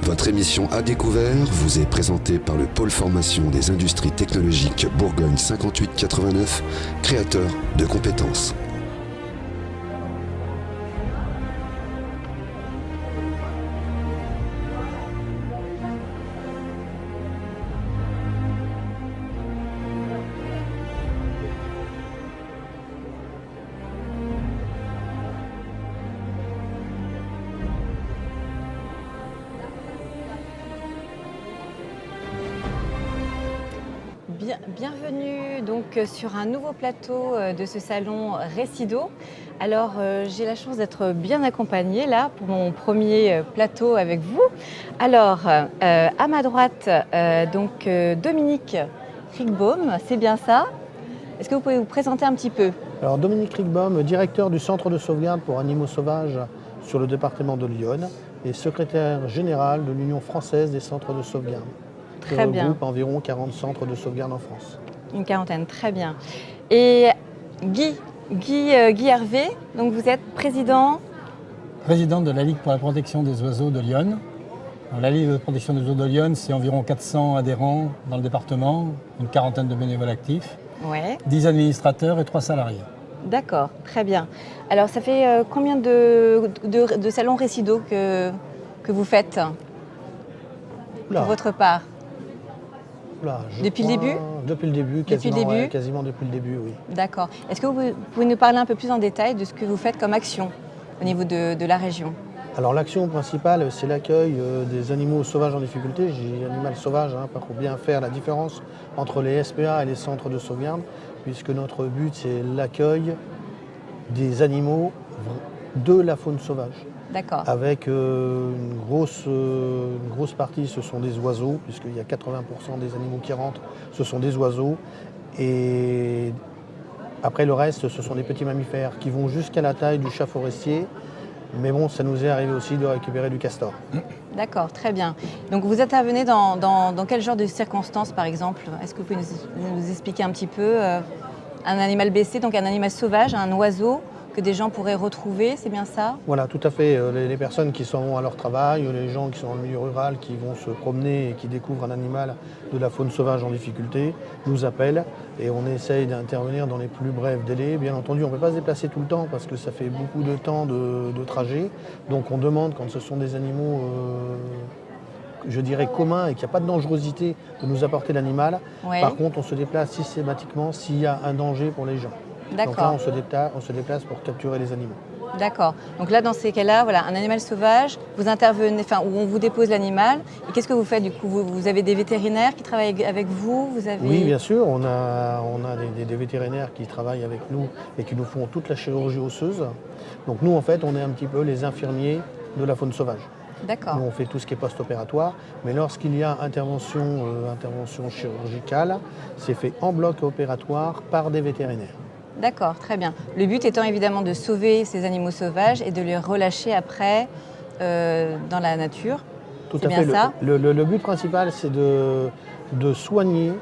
Votre émission À Découvert vous est présentée par le pôle formation des industries technologiques Bourgogne 5889, créateur de compétences. Bienvenue donc sur un nouveau plateau de ce salon Récido. Alors j'ai la chance d'être bien accompagnée là pour mon premier plateau avec vous. Alors à ma droite donc Dominique Kriegbaum, c'est bien ça? Est-ce que vous pouvez vous présenter un petit peu? Alors Dominique Kriegbaum, directeur du Centre de sauvegarde pour animaux sauvages sur le département de l'Yonne et secrétaire général de l'Union française des centres de sauvegarde. Très bien. Regroupe environ 40 centres de sauvegarde en France. Une quarantaine, très bien. Et Guy Hervé, donc vous êtes président de la Ligue pour la protection des oiseaux de l'Yonne. La Ligue de protection des oiseaux de l'Yonne, c'est environ 400 adhérents dans le département, une quarantaine de bénévoles actifs, Ouais. 10 administrateurs et 3 salariés. D'accord, très bien. Alors ça fait combien de salons Récido que vous faites pour votre part? Depuis le début? Depuis le début, quasiment, Depuis le début quasiment depuis le début, oui. D'accord. Est-ce que vous pouvez nous parler un peu plus en détail de ce que vous faites comme action au niveau de la région? Alors l'action principale, c'est l'accueil des animaux sauvages en difficulté. J'ai dit animal sauvage pour bien faire la différence entre les SPA et les centres de sauvegarde, puisque notre but, c'est l'accueil des animaux de la faune sauvage. D'accord. Avec une grosse partie, ce sont des oiseaux, puisqu'il y a 80% des animaux qui rentrent, ce sont des oiseaux. Et après le reste, ce sont des petits mammifères qui vont jusqu'à la taille du chat forestier. Mais bon, ça nous est arrivé aussi de récupérer du castor. D'accord, très bien. Donc vous intervenez dans quel genre de circonstances, par exemple? Est-ce que vous pouvez nous expliquer un petit peu un animal blessé, donc un animal sauvage, un oiseau que des gens pourraient retrouver, c'est bien ça? Voilà, tout à fait. Les personnes qui s'en vont à leur travail, les gens qui sont dans le milieu rural, qui vont se promener et qui découvrent un animal de la faune sauvage en difficulté, nous appellent et on essaye d'intervenir dans les plus brefs délais. Bien entendu, on ne peut pas se déplacer tout le temps parce que ça fait beaucoup de temps de trajet. Donc on demande, quand ce sont des animaux, je dirais communs et qu'il n'y a pas de dangerosité, de nous apporter l'animal. Ouais. Par contre, on se déplace systématiquement s'il y a un danger pour les gens. Donc là, on se déplace pour capturer les animaux. D'accord. Donc là, dans ces cas-là, voilà, un animal sauvage, vous intervenez, où on vous dépose l'animal. Et qu'est-ce que vous faites du coup? Vous avez des vétérinaires qui travaillent avec vous? Oui, bien sûr. On a des vétérinaires qui travaillent avec nous et qui nous font toute la chirurgie osseuse. Donc nous, en fait, on est un petit peu les infirmiers de la faune sauvage. D'accord. Nous, on fait tout ce qui est post-opératoire. Mais lorsqu'il y a intervention chirurgicale, c'est fait en bloc opératoire par des vétérinaires. D'accord, très bien. Le but étant évidemment de sauver ces animaux sauvages et de les relâcher après dans la nature. Tout à fait. Le but principal, c'est de soigner,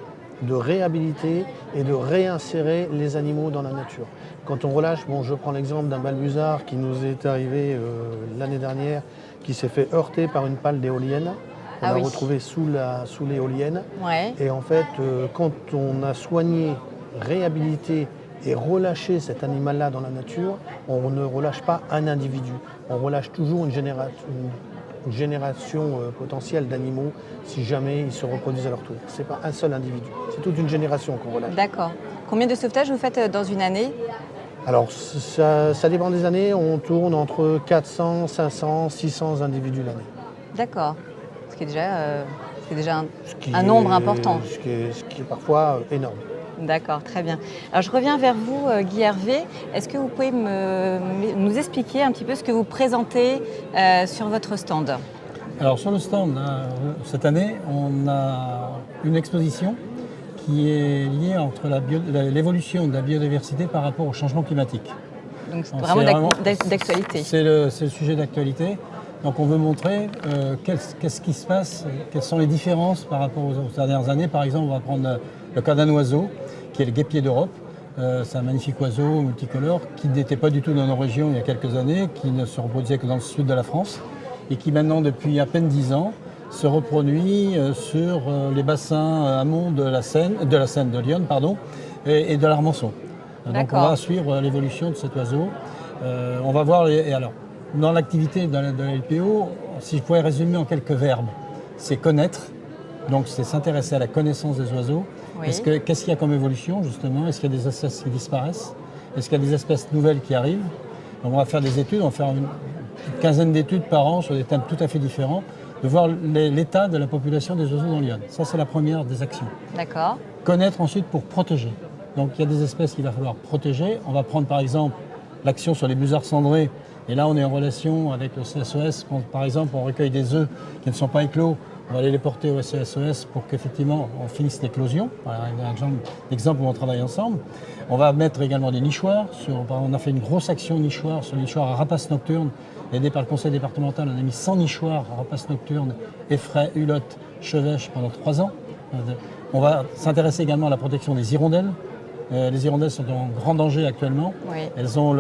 de réhabiliter et de réinsérer les animaux dans la nature. Quand on relâche, je prends l'exemple d'un balbuzard qui nous est arrivé l'année dernière, qui s'est fait heurter par une pale d'éolienne. On l'a retrouvé sous l'éolienne. Ouais. Et en fait, quand on a soigné, réhabilité et relâcher cet animal-là dans la nature, on ne relâche pas un individu. On relâche toujours une génération potentielle d'animaux si jamais ils se reproduisent à leur tour. Ce n'est pas un seul individu, c'est toute une génération qu'on relâche. D'accord. Combien de sauvetages vous faites dans une année? Alors ça dépend des années, on tourne entre 400, 500, 600 individus l'année. D'accord. Ce qui est déjà un nombre important. Ce qui est parfois énorme. D'accord, très bien. Alors je reviens vers vous, Guy Hervé. Est-ce que vous pouvez nous expliquer un petit peu ce que vous présentez sur votre stand? Alors sur le stand, cette année, on a une exposition qui est liée entre l'évolution de la biodiversité par rapport au changement climatique. Donc c'est vraiment d'actualité. C'est le sujet d'actualité. Donc on veut montrer qu'est-ce qui se passe, quelles sont les différences par rapport aux dernières années. Par exemple, on va prendre le cas d'un oiseau qui est le guêpier d'Europe. C'est un magnifique oiseau multicolore qui n'était pas du tout dans nos régions il y a quelques années, qui ne se reproduisait que dans le sud de la France et qui maintenant, depuis à peine 10 ans, se reproduit sur les bassins amont de la Seine de Lyon, pardon, et de l'Armançon. Donc on D'accord. va suivre l'évolution de cet oiseau. On va voir, et alors, dans l'activité de la LPO, si je pouvais résumer en quelques verbes, c'est connaître, donc c'est s'intéresser à la connaissance des oiseaux. Oui. Qu'est-ce qu'il y a comme évolution justement? Est-ce qu'il y a des espèces qui disparaissent? Est-ce qu'il y a des espèces nouvelles qui arrivent? Donc on va faire des études, on va faire une quinzaine d'études par an sur des thèmes tout à fait différents, de voir l'état de la population des oiseaux dans Lyon. Ça c'est la première des actions. D'accord. Connaître ensuite pour protéger. Donc il y a des espèces qu'il va falloir protéger. On va prendre par exemple l'action sur les busards cendrés. Et là on est en relation avec le CSES. Quand par exemple on recueille des œufs qui ne sont pas éclos, on va aller les porter au CSES pour qu'effectivement on finisse l'éclosion. Voilà un exemple où on travaille ensemble. On va mettre également des nichoirs. On a fait une grosse action nichoir sur les nichoirs à rapaces nocturnes. Aidé par le conseil départemental, on a mis 100 nichoirs à rapaces nocturnes, effraies, hulottes, chevêches pendant 3 ans. On va s'intéresser également à la protection des hirondelles. Les hirondelles sont en grand danger actuellement. Oui. Elles ont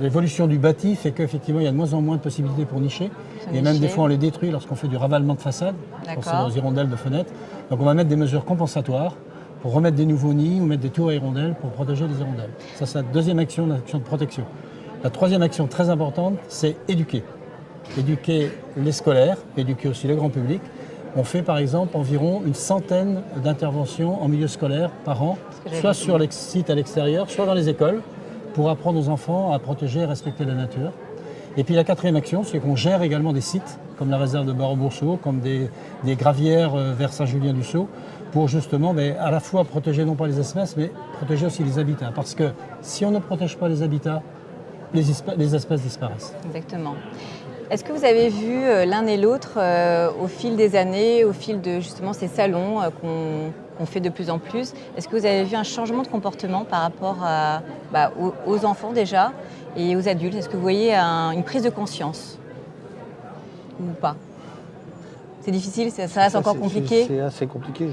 l'évolution du bâti fait qu'effectivement il y a de moins en moins de possibilités pour nicher. Et même des fois on les détruit lorsqu'on fait du ravalement de façade, pour D'accord. ces hirondelles de fenêtres. Donc on va mettre des mesures compensatoires pour remettre des nouveaux nids ou mettre des tours à hirondelles pour protéger les hirondelles. Ça c'est la deuxième action, l'action de protection. La troisième action très importante, c'est éduquer. Éduquer les scolaires, éduquer aussi le grand public. On fait par exemple environ une centaine d'interventions en milieu scolaire par an, soit sur les sites à l'extérieur, soit dans les écoles, pour apprendre aux enfants à protéger et respecter la nature. Et puis la quatrième action, c'est qu'on gère également des sites, comme la réserve de Barreau-Bourseau, comme des gravières vers Saint-Julien-du-Sault, pour justement à la fois protéger non pas les espèces, mais protéger aussi les habitats. Parce que si on ne protège pas les habitats, les espèces disparaissent. Exactement. Est-ce que vous avez vu l'un et l'autre au fil des années, au fil de justement ces salons qu'on fait de plus en plus? Est-ce que vous avez vu un changement de comportement par rapport aux enfants déjà et aux adultes? Est-ce que vous voyez une prise de conscience ou pas? C'est difficile, ça reste encore compliqué? C'est assez compliqué.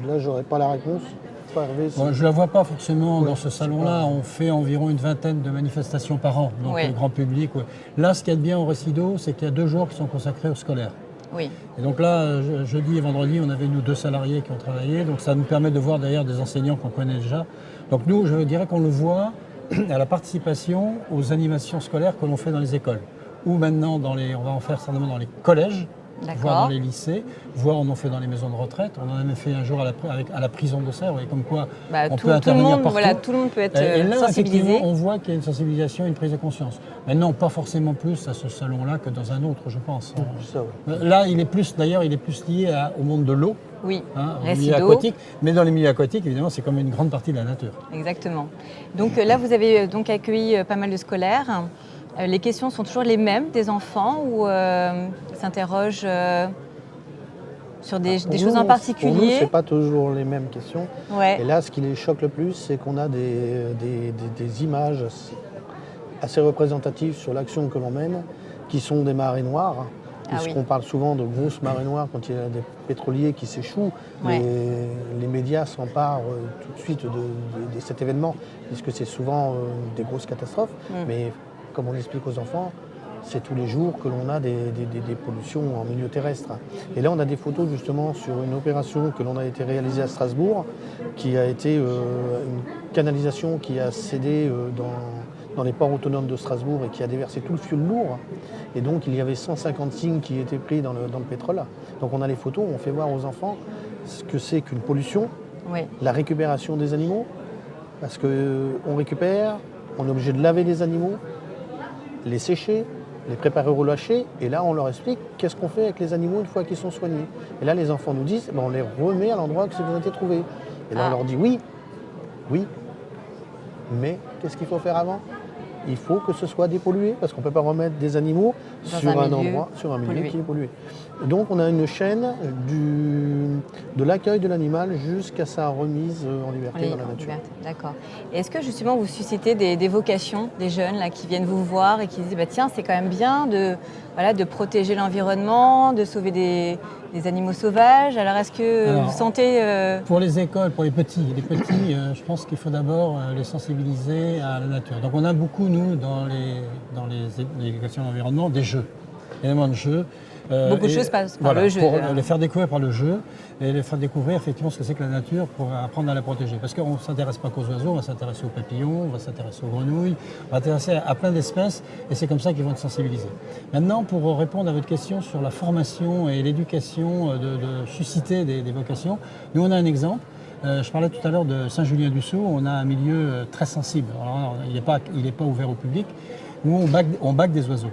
Là, j'aurais pas la réponse. Hervé, bon, je ne la vois pas forcément dans ce salon-là. On fait environ une vingtaine de manifestations par an, donc le grand public. Ouais. Là, ce qu'il y a de bien au Récido, c'est qu'il y a 2 jours qui sont consacrés aux scolaires. Oui. Et donc là, jeudi et vendredi, on avait nous 2 salariés qui ont travaillé. Donc ça nous permet de voir d'ailleurs des enseignants qu'on connaît déjà. Donc nous, je dirais qu'on le voit à la participation aux animations scolaires que l'on fait dans les écoles. Ou maintenant, on va en faire certainement dans les collèges, voire dans les lycées, voire on en fait dans les maisons de retraite. On en a même fait un jour à la prison d'Auxerre, comme quoi on peut intervenir partout. Voilà, tout le monde peut être et là, sensibilisé. On voit qu'il y a une sensibilisation, une prise de conscience. Maintenant, pas forcément plus à ce salon-là que dans un autre, je pense. Ça, ouais. Là, il est plus lié au monde de l'eau, oui, au milieu aquatique. Mais dans les milieux aquatiques, évidemment, c'est comme une grande partie de la nature. Exactement. Donc là, vous avez donc accueilli pas mal de scolaires. Les questions sont toujours les mêmes des enfants ou s'interrogent sur des choses en particulier? Pour nous, ce n'est pas toujours les mêmes questions. Ouais. Et là, ce qui les choque le plus, c'est qu'on a des images assez représentatives sur l'action que l'on mène, qui sont des marées noires. Puisqu'on parle souvent de grosses marées noires quand il y a des pétroliers qui s'échouent. Ouais. Les médias s'emparent tout de suite de cet événement, puisque c'est souvent des grosses catastrophes. Mais comme on explique aux enfants, c'est tous les jours que l'on a des pollutions en milieu terrestre. Et là, on a des photos justement sur une opération que l'on a été réalisée à Strasbourg, qui a été une canalisation qui a cédé dans les ports autonomes de Strasbourg et qui a déversé tout le fioul lourd. Et donc, il y avait 150 cygnes qui étaient pris dans le pétrole. Donc, on a les photos, on fait voir aux enfants ce que c'est qu'une pollution, la récupération des animaux, parce qu'on récupère, on est obligé de laver les animaux, les sécher, les préparer au relâcher, et là on leur explique qu'est-ce qu'on fait avec les animaux une fois qu'ils sont soignés. Et là les enfants nous disent, on les remet à l'endroit que ils ont été trouvés. Et là on leur dit oui, mais qu'est-ce qu'il faut faire avant? Il faut que ce soit dépollué, parce qu'on ne peut pas remettre des animaux sur un milieu qui est pollué. Donc on a une chaîne de l'accueil de l'animal jusqu'à sa remise en liberté dans la nature. D'accord. Et est-ce que justement vous suscitez des vocations, des jeunes là, qui viennent vous voir et qui disent tiens, c'est quand même bien de protéger l'environnement, de sauver des animaux sauvages? Alors est-ce que vous sentez... Pour les écoles, pour les petits, je pense qu'il faut d'abord les sensibiliser à la nature. Donc on a beaucoup, nous, dans les éducations de l'environnement, des jeux. Énormément de jeux. Beaucoup de choses passent par le jeu. Pour les faire découvrir par le jeu et les faire découvrir effectivement ce que c'est que la nature pour apprendre à la protéger. Parce qu'on ne s'intéresse pas qu'aux oiseaux, on va s'intéresser aux papillons, on va s'intéresser aux grenouilles, on va s'intéresser à plein d'espèces et c'est comme ça qu'ils vont être sensibilisés. Maintenant, pour répondre à votre question sur la formation et l'éducation, de susciter des vocations, nous on a un exemple. Je parlais tout à l'heure de Saint-Julien-du-Sault, on a un milieu très sensible. Alors, il n'est pas ouvert au public, où on bague des oiseaux.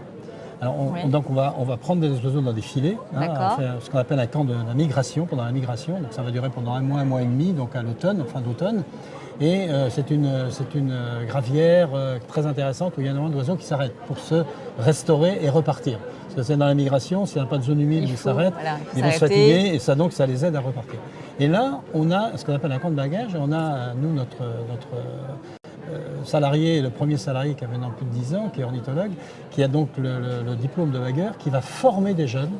Alors donc on va prendre des oiseaux dans des filets, faire ce qu'on appelle un camp de la migration, pendant la migration. Donc ça va durer pendant un mois et demi, donc à l'automne, en fin d'automne. Et c'est une gravière très intéressante où il y a énormément d'oiseaux qui s'arrêtent pour se restaurer et repartir. Parce que c'est dans la migration, s'il n'y a pas de zone humide, ils s'arrêtent, ils vont se fatiguer et ça les aide à repartir. Et là, on a ce qu'on appelle un camp de bagage. On a, nous, notre salarié, le premier salarié qui a maintenant plus de 10 ans, qui est ornithologue, qui a donc le diplôme de bagueur, qui va former des jeunes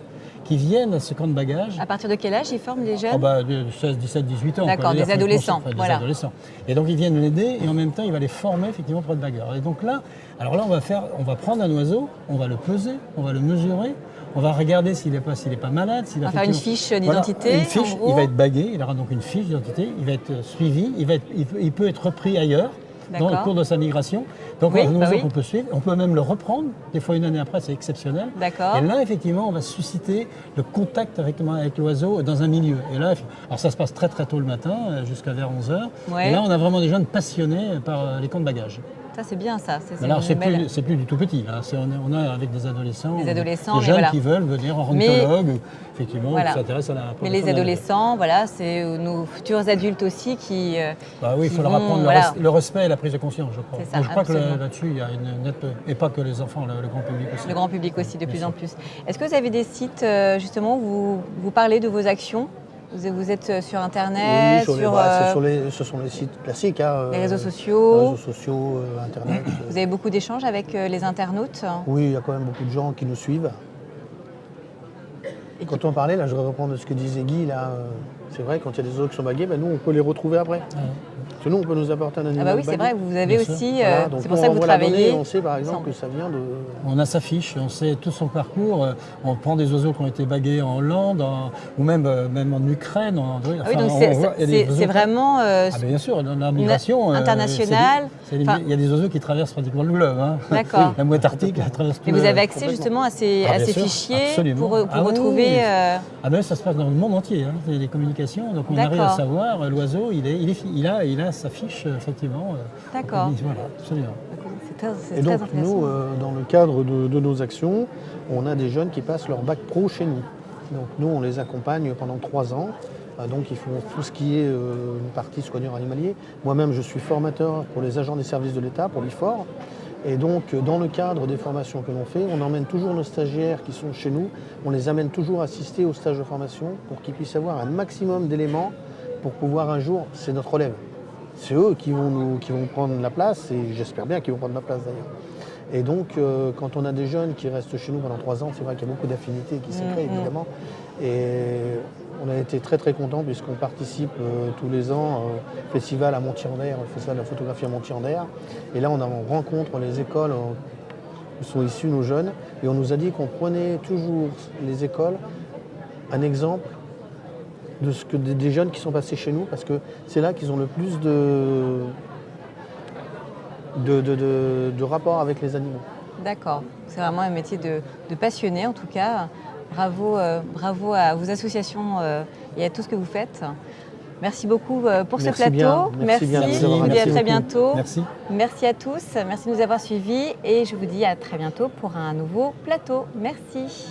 qui viennent à ce camp de bagage. À partir de quel âge ils forment les jeunes? De 16, 17, 18 ans. D'accord, des adolescents. Des adolescents. Et donc ils viennent l'aider et en même temps il va les former effectivement pour être bagueur. Et donc là, on va prendre un oiseau, on va le peser, on va le mesurer, on va regarder s'il n'est pas malade. On va faire une fiche d'identité. Voilà, une fiche, il va être bagué, il aura donc une fiche d'identité, il va être suivi, il peut être repris ailleurs dans le cours de sa migration. Donc un oiseau qu'on peut suivre, on peut même le reprendre, des fois une année après, c'est exceptionnel. D'accord. Et là, effectivement, on va susciter le contact avec l'oiseau dans un milieu. Et là, alors ça se passe très très tôt le matin, jusqu'à vers 11h. Ouais. Et là, on a vraiment des jeunes passionnés par les camps de bagages. Ça, c'est bien ça. Alors, c'est plus du tout petit. Là. On a avec des adolescents, des jeunes qui veulent venir en ornithologue, effectivement, qui s'intéressent à la protection. Mais les adolescents, c'est nos futurs adultes aussi qui. Oui, il faut leur apprendre le respect et la prise de conscience, je crois. Ça, je crois que là-dessus, il y a une nette. Et pas que les enfants, le grand public aussi. Le grand public aussi, de plus en plus. Est-ce que vous avez des sites, justement, où vous parlez de vos actions ? Vous êtes sur Internet, ce sont les sites classiques. Les réseaux sociaux. Internet. Vous avez beaucoup d'échanges avec les internautes? Oui, il y a quand même beaucoup de gens qui nous suivent. Quand on parlait, là, je vais reprendre ce que disait Guy, là, c'est vrai, quand il y a des oiseaux qui sont bagués, nous, on peut les retrouver après. Parce que nous, on peut nous apporter un animal c'est vrai, vous avez aussi, c'est pour nous, ça que vous travaillez. On sait par exemple que ça vient de... On a sa fiche, on sait tout son parcours, on prend des oiseaux qui ont été bagués en Hollande, ou même en Ukraine. Donc c'est vraiment bien sûr, dans la migration internationale. Il y a des oiseaux qui traversent pratiquement le globe. D'accord. La moite arctique traverse tout. Et vous avez accès justement à ces fichiers pour retrouver... ça se passe dans le monde entier, les communications, donc on arrive à savoir, l'oiseau, il a sa fiche, effectivement. D'accord. Voilà, absolument. Et donc nous, dans le cadre de nos actions, on a des jeunes qui passent leur bac pro chez nous. Donc nous, on les accompagne pendant 3 ans. Donc ils font tout ce qui est une partie soigneur animalier. Moi-même, je suis formateur pour les agents des services de l'État, pour l'IFOR. Et donc, dans le cadre des formations que l'on fait, on emmène toujours nos stagiaires qui sont chez nous, on les amène toujours assister au stage de formation pour qu'ils puissent avoir un maximum d'éléments pour pouvoir un jour, c'est notre relève. C'est eux qui vont prendre la place, et j'espère bien qu'ils vont prendre ma place d'ailleurs. Et donc, quand on a des jeunes qui restent chez nous pendant 3 ans, c'est vrai qu'il y a beaucoup d'affinités qui se créent, évidemment. Et on a été très très contents puisqu'on participe tous les ans au festival à Montier-en-Der, le festival de la photographie à Montier-en-Der. Et là, on rencontre les écoles où sont issus nos jeunes. Et on nous a dit qu'on prenait toujours les écoles un exemple de ce que des jeunes qui sont passés chez nous, parce que c'est là qu'ils ont le plus de rapport avec les animaux. D'accord. C'est vraiment un métier de passionné, en tout cas. Bravo à vos associations et à tout ce que vous faites. Merci beaucoup pour ce plateau. Merci. Je vous dis à très bientôt. Merci. Merci à tous. Merci de nous avoir suivis et je vous dis à très bientôt pour un nouveau plateau. Merci.